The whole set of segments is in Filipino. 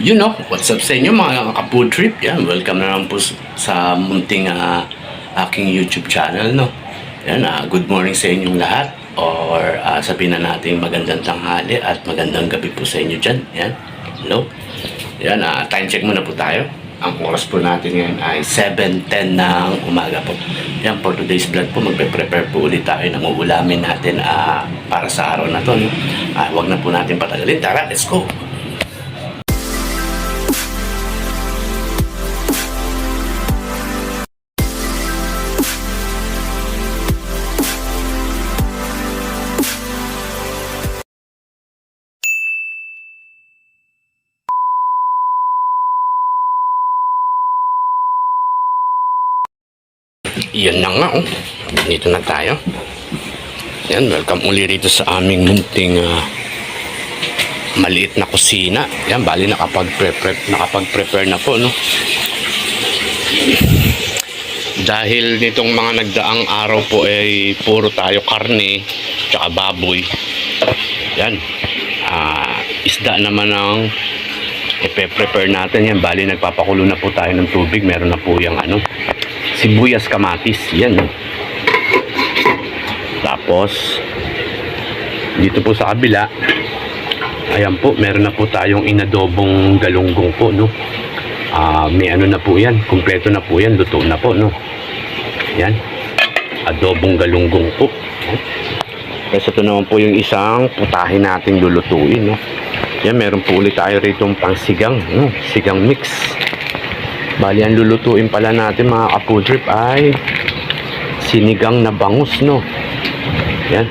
What's up sa inyo mga ka-food trip? Yan, welcome na lang po sa munting aking YouTube channel, no? Yan, good morning sa inyong lahat or sabihin na natin magandang tanghali at magandang gabi po sa inyo dyan. Yan, hello? Yan, time check muna po tayo. Ang oras po natin ngayon ay 7:10 ng umaga po. Yan, for today's vlog po, magpe-prepare po ulit tayo ng uulamin natin para sa araw na to, no? Huwag na po natin patagalin. Tara, let's go! Yan na nga, oh. Dito na tayo. Yan, welcome uli rito sa aming munting maliit na kusina. Yan, bali nakapag-prepare na po, no? Dahil nitong mga nagdaang araw po ay puro tayo karne tsaka baboy. Yan, isda naman ang ipe-prepare natin. Yan, bali nagpapakulo na po tayo ng tubig. Meron na po yung sibuyas, kamatis, yan. Tapos dito po sa kabila, ayan po, meron na po tayong inadobong galunggong po, no? May na po yan, kumpleto na po yan, luto na po, no? Yan, adobong galunggong po. Kasi ito naman po yung isang putahe nating lulutuin, no? Yan, meron po ulit tayo rito pangsigang, no? Sigang mix. Bali, ang lulutuin pala natin mga ka-food trip ay sinigang na bangus, no? Yan.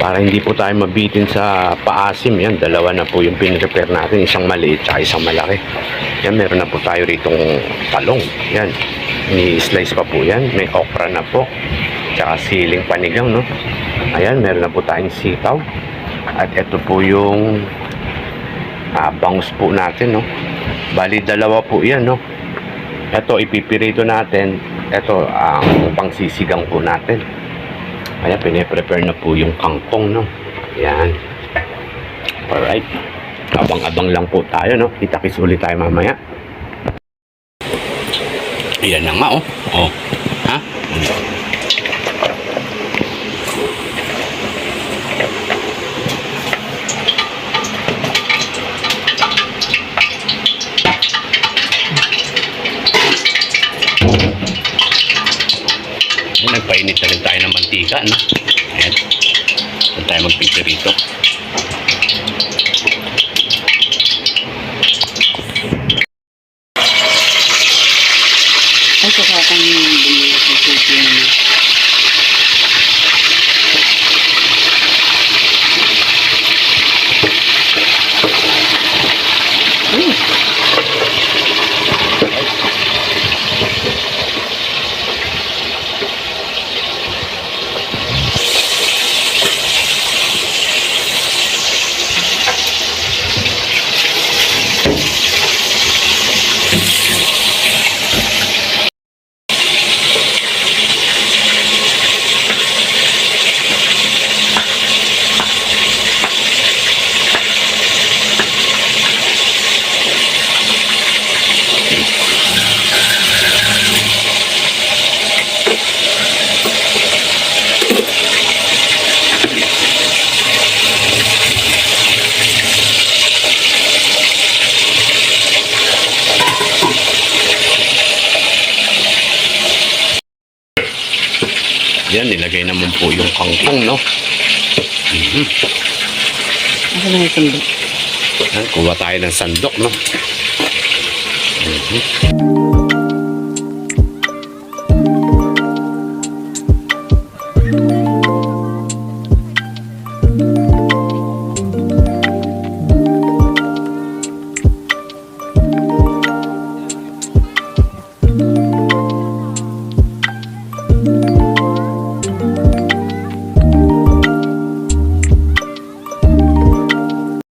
Para hindi po tayo mabitin sa paasim. Yan, dalawa na po yung pinrepare natin. Isang maliit at isang malaki. Yan, meron na po tayo ritong talong. Yan. Ni-slice pa po yan. May okra na po. Tsaka siling panigang, no? Ayan, meron na po tayong sitaw. At ito po yung bangus po natin, no? Bali, dalawa po yan, no? Ito, ipipirito natin. Ito, ang pangsisigang po natin. Kaya, piniprepare na po yung kangkong, no? Yan. Alright. Abang-abang lang po tayo, no? Kita-kits ulit tayo mamaya. Yan na nga, oh. Oh. Ha? Nagpainit na rin tayo ng mantika, no? Ayan. Saan tayo magpipir rito? Ay, kakakang bumili sa susi naman. Yan, nilagay naman po yung kangkong, no? Ako na yung sandok. Yan, kuha tayo ng sandok, no?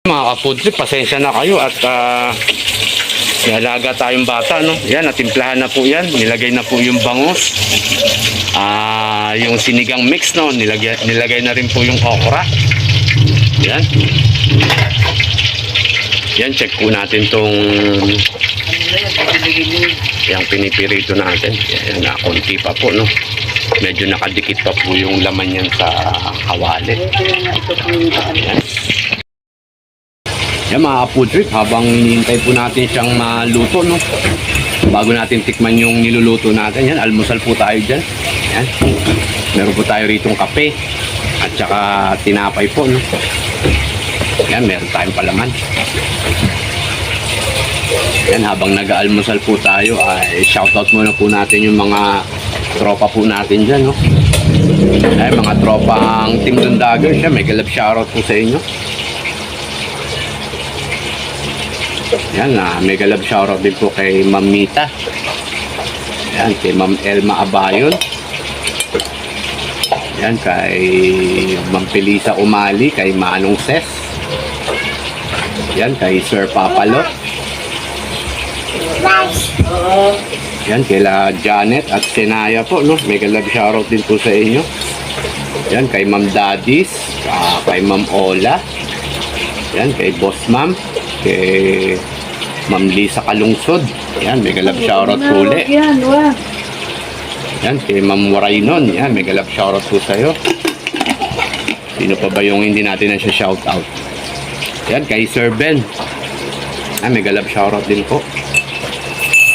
Mga ka-food trip, pasensya na kayo at nalaga tayong bata, no? Yan, natimplahan na po yan. Nilagay na po yung bangus. Yung sinigang mix, no? Nilagay na rin po yung okra. Yan. Yan, check po natin tong yung pinipirito natin. Yan, na konti pa po, no? Medyo nakadikit pa po yung laman yan sa kawali. Yan. Yan mga food trip, habang hinihintay po natin siyang maluto, no? Bago natin tikman yung niluluto natin, yan, almusal po tayo dyan. Yan. Meron po tayo ritong kape at saka tinapay po, no? Yan, meron tayong palaman. Yan, habang nag-aalmusal po tayo, ay shoutout muna po natin yung mga tropa po natin dyan, no? Ay, mga tropang Team Dundagger siya, may galap shoutout po sa inyo. Yan, mega love shoutout din po kay Ma'am Mita. Yan, kay Ma'am Elma Abayon. Yan, kay Ma'am Felisa Umali, kay Manong Ses. Yan, kay Sir Papalo. Yan, kay La Janet at Senaya po, no? Mega love shoutout din po sa inyo. Yan, kay Ma'am Dadis, kay Ma'am Ola. Yan, kay Boss Ma'am, kay Ma'am Lisa Kalungsod. Yan, mega love shoutout po ulit. Yan, kay Ma'am Waraynon. Yan, mega love shoutout po sa'yo. Sino pa ba yung hindi natin na siya shoutout? Yan, kay Sir Ben. Yan, mega love shoutout din po.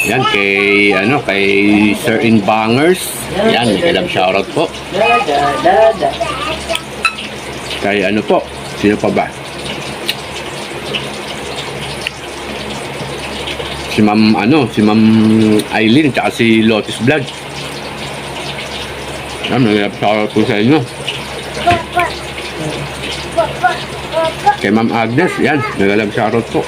Yan, kay Sir Inbangers. Yan, mega love shoutout po. Kay po, sino pa ba? Si Ma'am Eileen tsaka si Lotus Vlog. Yan, nag-shoutout po sa inyo. Kay Ma'am Agnes, yan, nag-shoutout po.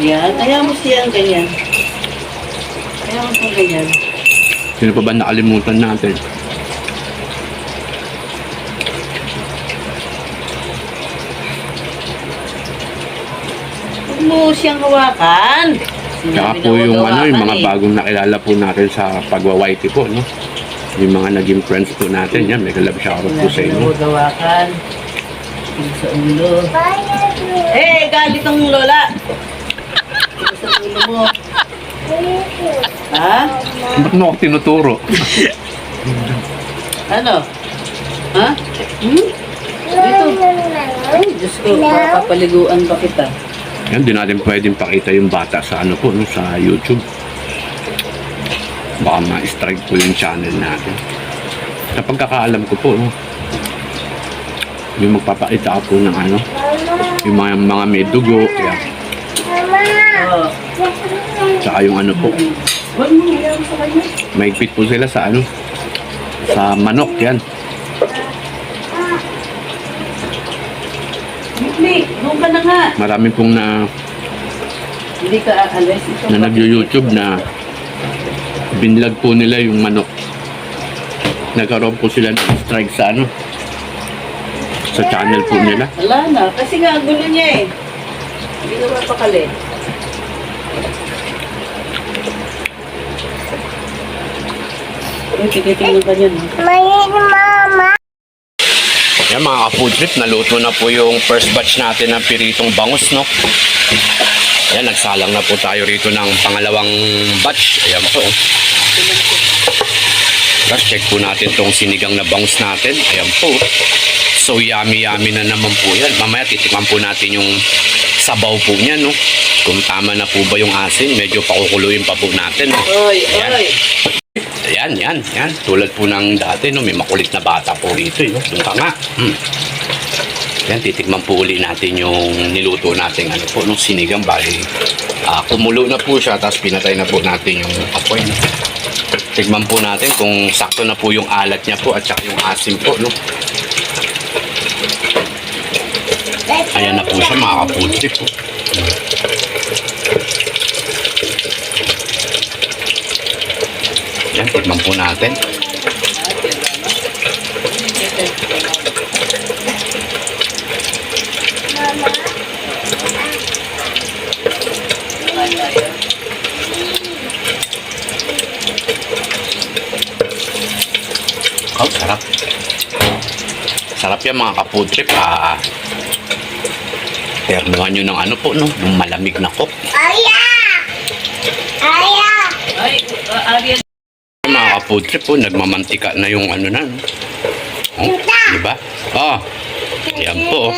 Yan, ayaw mo siyang ganyan. Ayaw mo siyang ganyan. Sino pa ba nakalimutan natin? Huwag mo siyang hawakan. Tsaka po yung mga bagong nakilala po natin sa pagwa-YT po, no? Yung mga naging friends po natin, yan, may love shoutout po sa inyo. Huwag hawakan. Sa ulo. Galit ang lola. Sa ulo mo. Ha? Ba't mo ako tinuturo? Ano? Ha? Dito. Ay, Diyos ko, papaliguan ba kita? Yan, di natin pwedeng pakita yung bata sa po, no, sa YouTube. Baka ma-strike po yung channel natin. Sa pagkakaalam ko po, no, yung magpapakita po ng yung mga may dugo, yan. Oo. Tsaka yung po, Huwag mo iyaw sa kanya. maigpit po sila sa sa manok, yan. Mikli, doon ka na nga. Marami pong Hindi ka aalis. na nag-YouTube na binlag po nila yung manok. Nagkaroon po sila ng strike sa sa channel po nila. Wala na, kasi nga ang gulo niya eh. Hindi ka mapakali. Titigil ka niyan. Yan mga ka-food trip, naluto na po yung first batch natin ng piritong bangus, no? Yan, nagsalang na po tayo rito ng pangalawang batch. Ayan po. Tapos check po natin tong sinigang na bangus natin. Ayan po. So yummy na naman po yan. Mamaya titikman po natin yung sabaw po niya, no? Kung tama na po ba yung asin, medyo pakukuluin pa po natin, no? Oy, oy. Yan. Tulad po ng dati, no? May makulit na bata po rito, no? Doon ka nga. Yan, titikman po uli natin yung niluto natin, po, no? Sinigang, bali. Kumulo na po siya, tapos pinatay na po natin yung apoy, no? Tignan po natin kung sakto na po yung alat niya po at saka yung asim po, no? Ayan na po siya, mga kaputi po. Yan, tignan po natin. Oh, sarap. Sarap yan mga ka-food trip. Termuhan nyo ng ano po, no? Yung malamig na coke. Ay, Ariel. Mga ka-food trip po, nagmamantika na yung ano na. No? Oh, diba? Oh, yan po.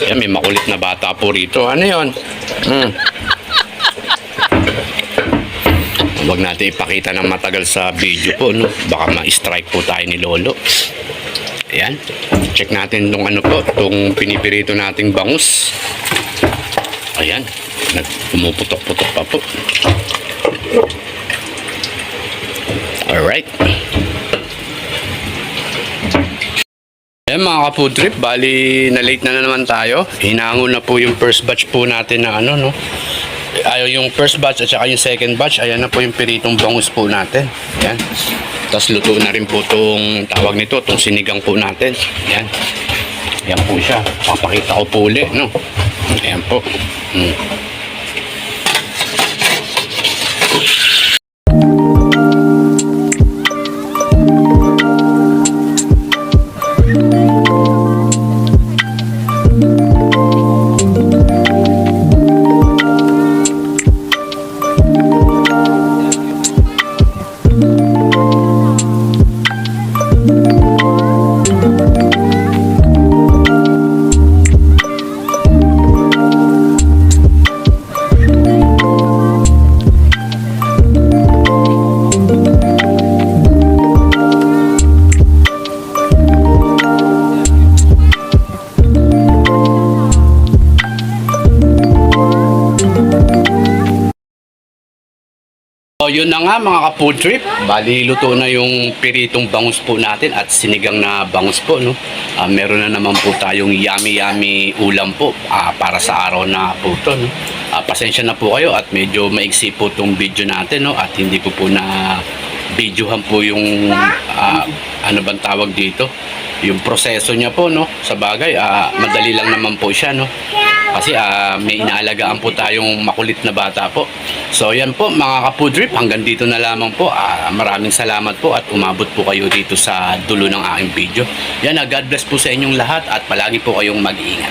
Yan, may makulit na bata po rito. Ano yun? Huwag natin ipakita ng matagal sa video po, no? Baka ma-strike po tayo ni Lolo. Ayan. Check natin itong ano po, itong pinipirito nating bangus. Ayan. Pumuputok-putok pa po. Alright. Ayan mga ka-food trip, bali na late na naman tayo. Hinango na po yung first batch po natin na ano, no? Yung first batch at saka yung second batch, ayan na po yung piritong bangus po natin. Ayan. Tapos luto na rin po itong tawag nito, itong sinigang po natin. Ayan. Ayan po siya. Papakita ko po ulit, no? Ayan po. So yun na nga mga ka-food trip, bali luto na yung piritong bangus po natin at sinigang na bangus po, no? Meron na naman po tayong yummy ulam po para sa araw na po to, no? Pasensya na po kayo at medyo maiksi po tong video natin, no? At hindi ko po na videohan po yung ano bang tawag dito, yung proseso niya po, no? Sa bagay, madali lang naman po siya, no? Kasi may inaalagaan po tayong makulit na bata po. So yan po mga ka-food trip, hanggang dito na lamang po. Maraming salamat po at umabot po kayo dito sa dulo ng aking video. Yan, God bless po sa inyong lahat at palagi po kayong mag-iingat.